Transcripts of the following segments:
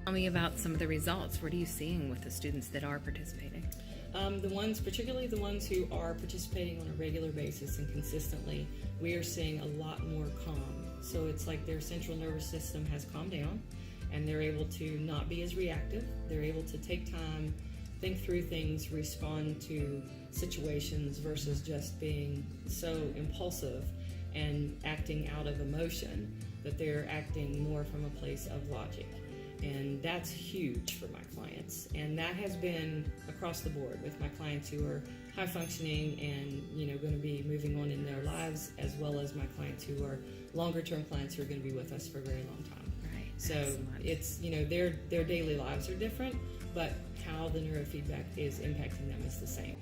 Tell me about some of the results. What are you seeing with the students that are participating? Particularly the ones who are participating on a regular basis and consistently, we are seeing a lot more calm. So it's like their central nervous system has calmed down and they're able to not be as reactive. They're able to take time, think through things, respond to situations versus just being so impulsive and acting out of emotion, that they're acting more from a place of logic. And that's huge for my clients. And that has been across the board with my clients who are high functioning and, going to be moving on in their lives, as well as my clients who are longer term clients who are going to be with us for a very long time. Right. So Excellent. it's, their daily lives are different, but how the neurofeedback is impacting them is the same.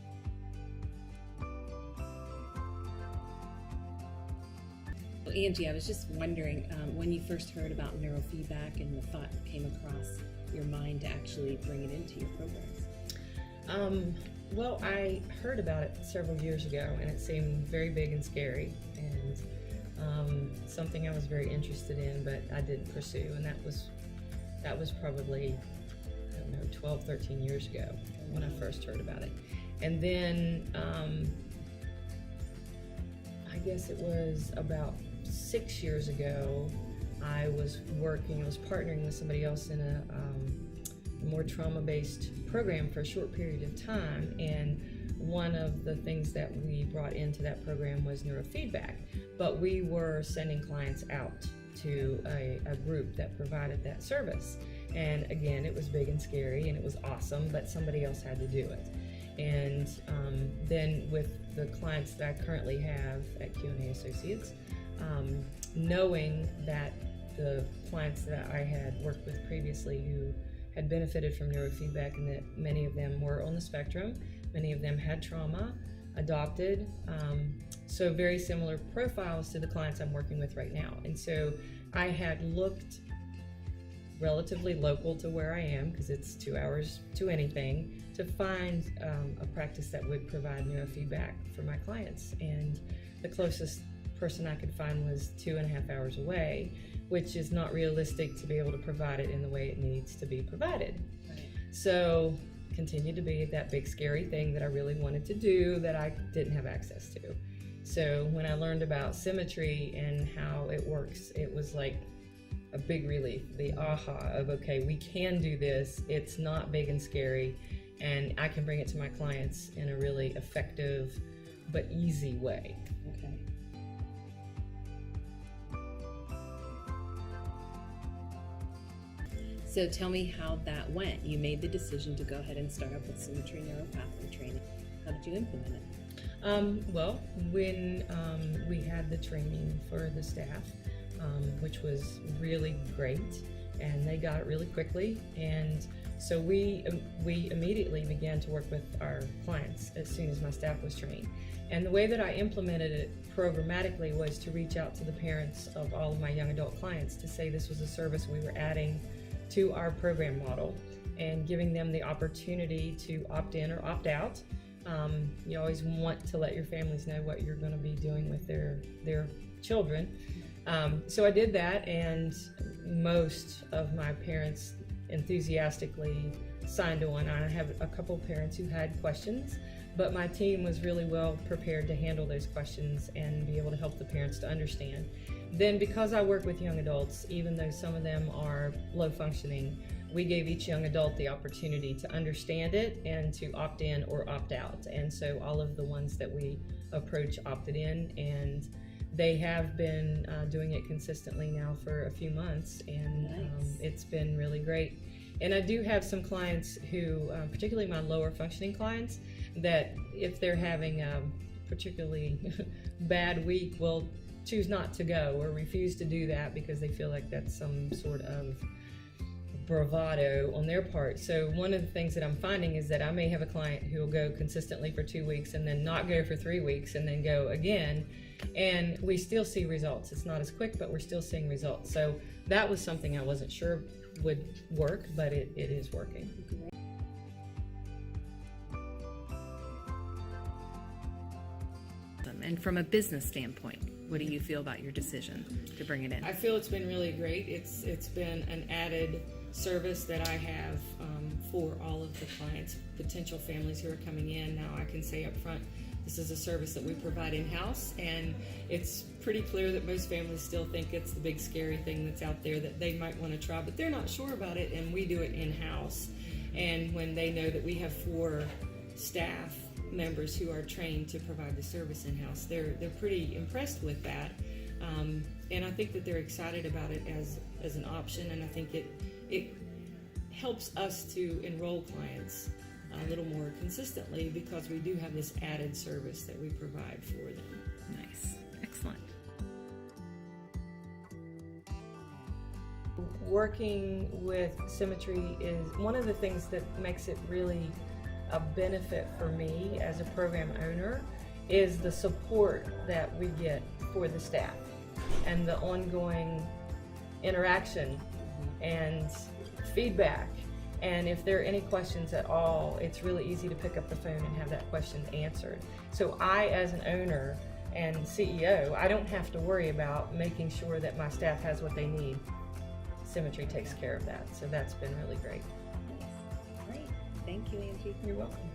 Well, Angie, I was just wondering, when you first heard about neurofeedback and the thought came across your mind to actually bring it into your programs? Well, I heard about it several years ago, and it seemed very big and scary, and something I was very interested in, but I didn't pursue, and that was probably, 12, 13 years ago when I first heard about it. And then I guess it was about 6 years ago, I was partnering with somebody else in a more trauma-based program for a short period of time, and one of the things that we brought into that program was neurofeedback, but we were sending clients out to a group that provided that service. And again, it was big and scary and it was awesome, but somebody else had to do it. And then with the clients that I currently have at Q&A Associates, knowing that the clients that I had worked with previously who had benefited from neurofeedback, and that many of them were on the spectrum, many of them had trauma, adopted, so very similar profiles to the clients I'm working with right now. And so I had looked relatively local to where I am, because it's 2 hours to anything, to find a practice that would provide neurofeedback for my clients. And the closest person I could find was 2.5 hours away, which is not realistic to be able to provide it in the way it needs to be provided. Right. So continued to be that big scary thing that I really wanted to do that I didn't have access to. So when I learned about SYMMETRY and how it works, it was like a big relief, the aha of, okay, we can do this, it's not big and scary, and I can bring it to my clients in a really effective but easy way. Okay. So tell me how that went. You made the decision to go ahead and start up with SYMMETRY Neuro-Pathway training. How did you implement it? Well, when we had the training for the staff, which was really great, and they got it really quickly, and so we immediately began to work with our clients as soon as my staff was trained. And the way that I implemented it programmatically was to reach out to the parents of all of my young adult clients to say this was a service we were adding to our program model and giving them the opportunity to opt in or opt out. You always want to let your families know what you're going to be doing with their children. So I did that, and most of my parents enthusiastically signed on. I have a couple parents who had questions, but my team was really well prepared to handle those questions and be able to help the parents to understand. Then, because I work with young adults, even though some of them are low functioning, we gave each young adult the opportunity to understand it and to opt in or opt out. And so all of the ones that we approach opted in, and they have been doing it consistently now for a few months, and Nice. It's been really great. And I do have some clients who, particularly my lower functioning clients, that if they're having a particularly bad week, will choose not to go or refuse to do that because they feel like that's some sort of bravado on their part. So one of the things that I'm finding is that I may have a client who will go consistently for 2 weeks and then not go for 3 weeks and then go again, and we still see results. It's not as quick, but we're still seeing results. So that was something I wasn't sure would work, but it is working. And from a business standpoint, what do you feel about your decision to bring it in? I feel it's been really great. It's been an added service that I have for all of the clients, potential families who are coming in. Now I can say up front, this is a service that we provide in-house, and it's pretty clear that most families still think it's the big scary thing that's out there that they might want to try, but they're not sure about it, and we do it in-house. And when they know that we have 4 staff members who are trained to provide the service in-house, they're pretty impressed with that. And I think that they're excited about it as an option, and I think it helps us to enroll clients a little more consistently because we do have this added service that we provide for them. Nice. Excellent. Working with SYMMETRY is one of the things that makes it really a benefit for me as a program owner is the support that we get for the staff and the ongoing interaction and feedback. And if there are any questions at all, it's really easy to pick up the phone and have that question answered. So I, as an owner and CEO, I don't have to worry about making sure that my staff has what they need. SYMMETRY takes care of that. So that's been really great. Great. Thank you, Angie. You're welcome.